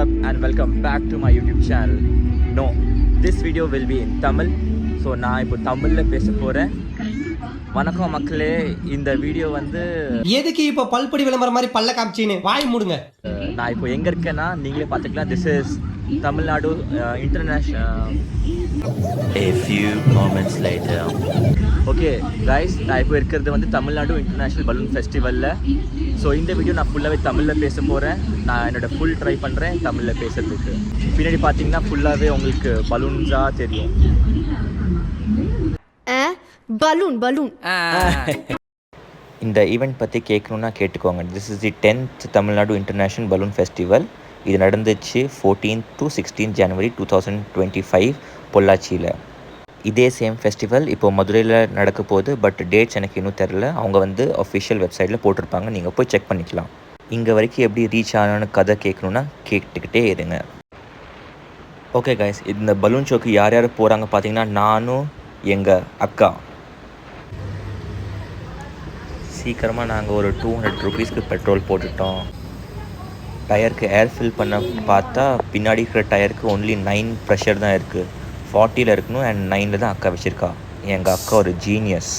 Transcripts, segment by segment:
up and welcome back to my YouTube channel. No, this video will be in Tamil. So நான் இப்போ தமிழ்ல பேச போறேன். வணக்கம் மக்களே, இந்த வீடியோ வந்து எதுக்கு இப்போ பல்படி விளம்பரம் மாதிரி பல்ல காமிச்சின்னு வாய் மூடுங்க. நான் இப்போ எங்க இருக்கேன்னா நீங்களே பார்த்துக்கலாம். This is Tamil Nadu international. A few moments later. Okay guys, நான் இப்போ இருக்கிறது வந்து தமிழ்நாடு இன்டர்நேஷ்னல் பலூன் ஃபெஸ்டிவலில். ஸோ இந்த வீடியோ நான் ஃபுல்லாகவே தமிழில் பேச போகிறேன். நான் என்னோடய ஃபுல் ட்ரை பண்ணுறேன் தமிழில் பேசுகிறதுக்கு. பின்னாடி பார்த்தீங்கன்னா ஃபுல்லாகவே உங்களுக்கு பலூன்ஸாக தெரியும். பலூன் பலூன் இந்த ஈவெண்ட் பற்றி கேட்கணுன்னா கேட்டுக்கோங்க. This is the 10th Tamil Nadu international balloon festival. இது நடந்துச்சு 14th to 16th January 2025 பொள்ளாச்சியில். இதே சேம் ஃபெஸ்டிவல் இப்போது மதுரையில் நடக்க போகுது. பட் டேட்ஸ் எனக்கு இன்னும் தெரில. அவங்க வந்து அஃபிஷியல் வெப்சைட்டில் போட்டிருப்பாங்க, நீங்கள் போய் செக் பண்ணிக்கலாம். இங்கே வரைக்கும் எப்படி ரீச் ஆனான்னு கதை கேட்கணுன்னா கேட்டுக்கிட்டே இருங்க. ஓகே கைஸ், இந்த பலூன் ஷோக்கு யார் யார் போகிறாங்க பார்த்தீங்கன்னா நானும் எங்கள் அக்கா. சீக்கிரமாக நாங்கள் ஒரு 200 rupeesக்கு பெட்ரோல் போட்டுட்டோம். டயருக்கு ஏர் ஃபில் பண்ண பார்த்தா பின்னாடி இருக்கிற டயருக்கு ஒன்லி 9 ப்ரெஷர் தான் இருக்குது. 40ல் இருக்கணும் அண்ட் 9ல் தான் அக்கா வச்சுருக்கா. எங்கள் அக்கா ஒரு ஜீனியஸ்.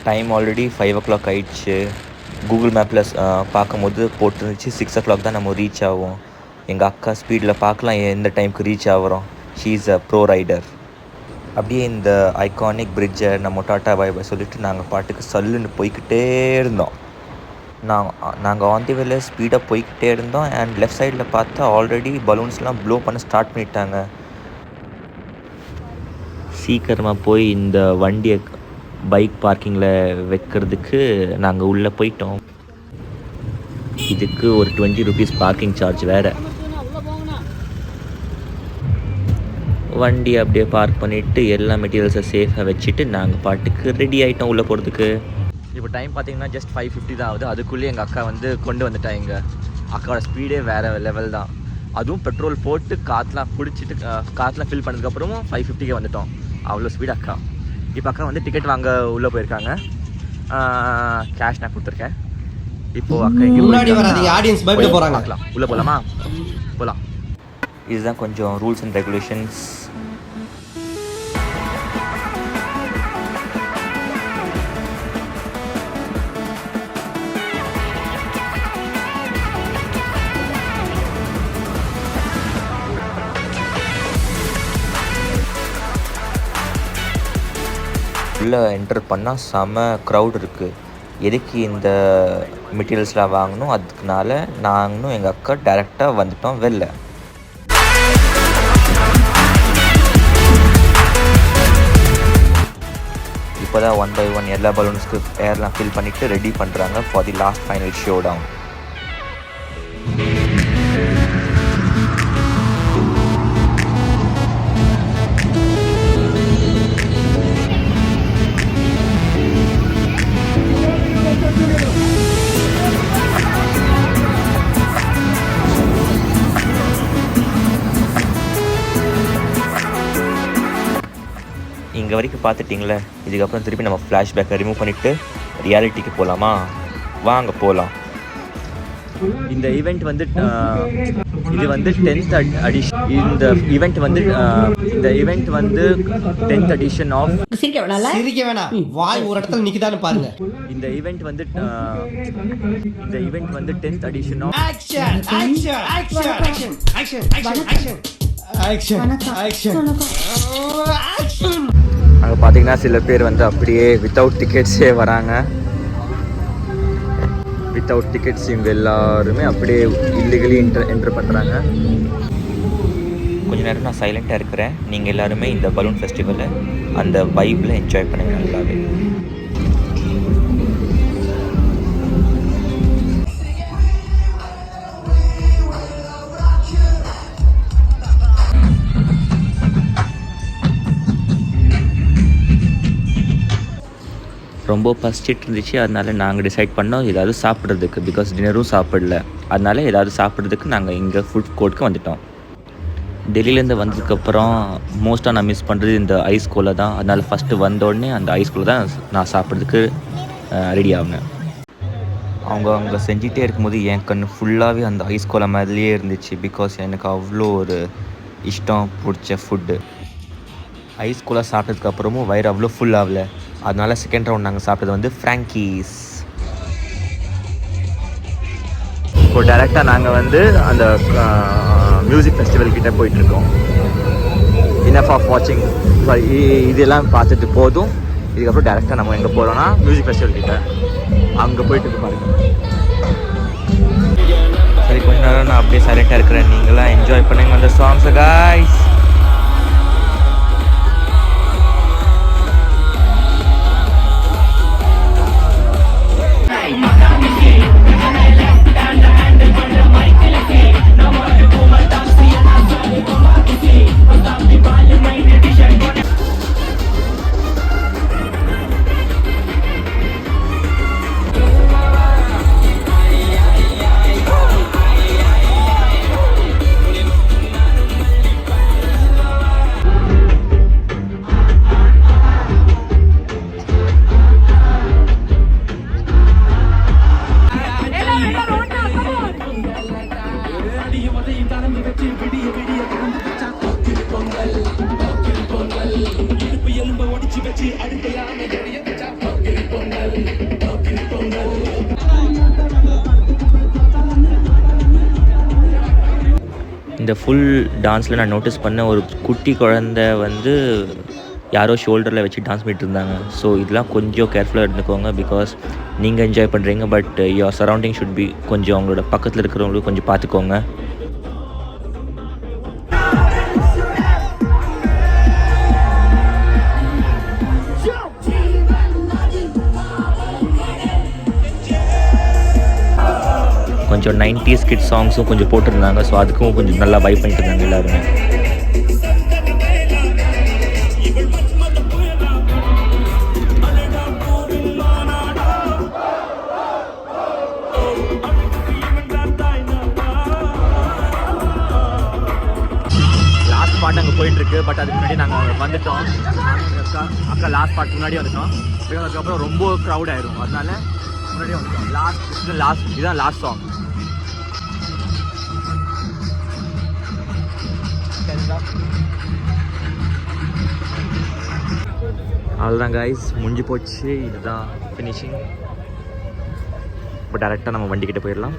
டைம் ஆல்ரெடி 5 o'clock ஆயிடுச்சு. கூகுள் மேப்பில் பார்க்கும்போது போட்டுருந்துச்சு 6 o'clock தான் நம்ம ரீச் ஆகும். எங்கள் அக்கா ஸ்பீடில் பார்க்கலாம் எந்த டைமுக்கு ரீச் ஆகிறோம். She is a pro rider. அப்படியே இந்த ஐகானிக் பிரிட்ஜை நம்ம டாட்டா பாய் பாய் சொல்லிவிட்டு நாங்கள் பாட்டுக்கு சல்லுன்னு போய்கிட்டே இருந்தோம். நாங்கள் ஆன் தி வேல ஸ்பீடாக போய்கிட்டே இருந்தோம். அண்ட் லெஃப்ட் சைடில் பார்த்தா ஆல்ரெடி பலூன்ஸ்லாம் ப்ளோ பண்ண ஸ்டார்ட் பண்ணிட்டாங்க. சீக்கிரமாக போய் இந்த வண்டியை பைக் பார்க்கிங்கில் வைக்கிறதுக்கு நாங்கள் உள்ளே போயிட்டோம். இதுக்கு ஒரு 20 rupees பார்க்கிங் சார்ஜ் வேறு. வண்டி அப்படியே பார்க் பண்ணிவிட்டு எல்லா மெட்டீரியல்ஸை சேஃபாக வச்சுட்டு நாங்கள் பாட்டுக்கு ரெடி ஆகிட்டோம் உள்ளே போகிறதுக்கு. இப்போ டைம் பார்த்தீங்கன்னா ஜஸ்ட் 5:50 தான் ஆகுது. அதுக்குள்ளேயே எங்கள் அக்கா வந்து கொண்டு வந்துட்டாங்க. அக்காவோட ஸ்பீடே வேறு லெவல் தான். அதுவும் பெட்ரோல் போட்டு காற்றுலாம் பிடிச்சிட்டு காற்றுலாம் ஃபில் பண்ணதுக்கப்புறமும் 5:50க்கே வந்துட்டோம். அவ்வளோ ஸ்பீடு அக்கா. இப்போ அக்கா வந்து டிக்கெட் வாங்க உள்ளே போயிருக்காங்க. கேஷ் நான் கொடுத்துருக்கேன். இப்போது அக்கா எங்கே முன்னாடி வராதீங்க, ஆடியன்ஸ் பயப்பட போகிறாங்க. பார்க்கலாம். உள்ளே போகலாமா? போகலாம். இதுதான் கொஞ்சம் ரூல்ஸ் அண்ட் ரெகுலேஷன்ஸ். உள்ளே என்டர் பண்ணால் செம க்ரௌட் இருக்குது. எதுக்கு இந்த மெட்டீரியல்ஸ்லாம் வாங்கணும், அதுக்குனால நாங்களும் எங்கள் அக்கா டைரெக்டாக வந்துட்டோம் வெளில. இப்போ தான் 1 by 1 எல்லா பலூன்ஸ்க்கு ஏர்லாம் ஃபில் பண்ணிவிட்டு ரெடி பண்ணுறாங்க for the last final showdown. இங்கே வரைக்கும் பார்த்துட்டிங்களே, இதுக்கப்புறம் திருப்பி நம்ம ஃப்ளாஷ்பேக்கை ரிமூவ் பண்ணிவிட்டு ரியாலிட்டிக்கு போகலாமா? வாங்க போகலாம். இந்த ஈவெண்ட் வந்து இது வந்து 10th edition. இந்த ஈவெண்ட் வந்து 10th edition ஆஃப். சிரிக்க வேணாம், வாய் ஒரு இடத்துல நிக்குதான்னு பாருங்க. இந்த ஈவெண்ட் வந்து 10th edition of. Action action action action action action action action. அங்கே பார்த்தீங்கன்னா சில பேர் வந்து அப்படியே வித்தவுட் டிக்கெட்ஸே வராங்க. வித்தவுட் டிக்கெட்ஸ் இவங்க எல்லாருமே அப்படியே இல்லீகலி என்டர் பண்ணுறாங்க. கொஞ்ச நேரம் நான் சைலண்ட்டாக இருக்கிறேன். நீங்கள் எல்லாருமே இந்த பலூன் ஃபெஸ்டிவலை அந்த வைப்பில் என்ஜாய் பண்ணுங்கள் நல்லாவே. ரொம்ப பசிச்சிட்டு இருந்துச்சு. அதனால நாங்கள் டிசைட் பண்ணோம் ஏதாவது சாப்பிட்றதுக்கு. பிகாஸ் டின்னரும் சாப்பிடல. அதனால ஏதாவது சாப்பிட்றதுக்கு நாங்கள் இங்கே ஃபுட் கோர்ட்டுக்கு வந்துட்டோம். டெல்லியிலேருந்து வந்ததுக்கப்புறம் மோஸ்ட்டாக நான் மிஸ் பண்ணுறது இந்த ஐஸ் கோலை தான். அதனால் ஃபஸ்ட்டு வந்தோடனே அந்த ஐஸ் கோலை தான் நான் சாப்பிட்றதுக்கு ரெடி ஆகுங்க. அவங்க அங்கே செஞ்சிட்டே இருக்கும்போது என் கண் ஃபுல்லாகவே அந்த ஐஸ் கோலா மாதிரியே இருந்துச்சு. பிகாஸ் எனக்கு அவ்வளோ ஒரு இஷ்டம் பிடிச்ச ஃபுட்டு. ஐஸ் கோலா சாப்பிட்டதுக்கப்புறமும் வயிறு அவ்வளோ ஃபுல் ஆகலை. அதனால செகண்ட் ரவுண்ட் நாங்கள் சாப்பிட்டது வந்து ஃப்ராங்கீஸ். இப்போ டேரெக்டாக நாங்கள் வந்து அந்த மியூசிக் ஃபெஸ்டிவல் கிட்டே போயிட்டுருக்கோம். இனஃப் ஆஃப் வாட்சிங், சாரி, இதெல்லாம் பார்த்துட்டு போதும். இதுக்கப்புறம் டேரெக்டாக நம்ம எங்கே போகிறோன்னா மியூசிக் ஃபெஸ்டிவல் கிட்டே அங்கே போயிட்டு பாருங்க. சரி, கொஞ்ச நேரம் நான் அப்படியே சைலண்ட்டாக இருக்கிறேன். நீங்களாம் என்ஜாய் பண்ணுங்க அந்த சாங்ஸை காய்ஸ். இந்த ஃபுல் டான்ஸில் நான் நோட்டீஸ் பண்ண ஒரு குட்டி குழந்தை வந்து யாரோ ஷோல்டரில் வச்சு டான்ஸ் பண்ணிட்டு இருந்தாங்க. ஸோ இதெல்லாம் கொஞ்சம் கேர்ஃபுல்லாக இருந்துக்கோங்க. பிகாஸ் நீங்கள் என்ஜாய் பண்ணுறீங்க, but your surrounding should be கொஞ்சம் அவங்களோட பக்கத்தில் இருக்கிறவங்களுக்கு கொஞ்சம் பார்த்துக்கோங்க. கொஞ்சம் 90s கிட் சாங்ஸும் கொஞ்சம் போட்டிருந்தாங்க. ஸோ அதுக்கும் கொஞ்சம் நல்லா வைப் பண்ணிட்டு இருந்தாங்க எல்லாருமே. லாஸ்ட் பார்ட் அங்கே போயிட்டுருக்கு. பட் அதுக்கு முன்னாடி நாங்கள் வந்துட்டோம். அக்கா லாஸ்ட் பார்ட் முன்னாடி வந்துட்டோம். அதுக்கப்புறம் ரொம்ப க்ரௌட் ஆயிரும். அதனால முன்னாடியே வந்துட்டோம். இதுதான் லாஸ்ட் சாங். அவ்வளோதான் கைஸ், முடிஞ்சு போச்சு. இதுதான் ஃபினிஷிங். இப்போ டேரெக்டாக நம்ம வண்டிக்கிட்ட போயிடலாம்.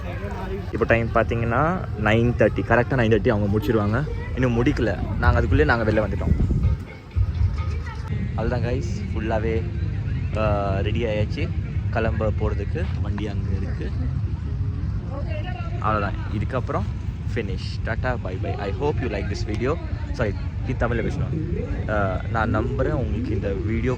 இப்போ டைம் பார்த்தீங்கன்னா 9:30. கரெக்டாக 9:30 அவங்க முடிச்சிடுவாங்க. இன்னும் முடிக்கல. நாங்கள் அதுக்குள்ளே நாங்கள் வெளில வந்துட்டோம். அதுதான் கைஸ், ஃபுல்லாகவே ரெடி ஆயாச்சு. கிளம்ப போகிறதுக்கு வண்டி அங்கே இருக்குது. அவ்வளோதான், இதுக்கப்புறம் ஃபினிஷ். டாட்டா, bye bye. I hope you like this video. Sorry, தமிழில் பேசணும். நான் நம்புகிறேன் உங்களுக்கு இந்த வீடியோ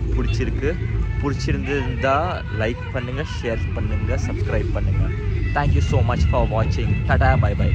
பிடிச்சிருந்தா லைக் பண்ணுங்கள், ஷேர் பண்ணுங்கள், சப்ஸ்கிரைப் பண்ணுங்கள். தேங்க்யூ ஸோ மச் ஃபார் வாட்சிங். டாட்டா, பை பை.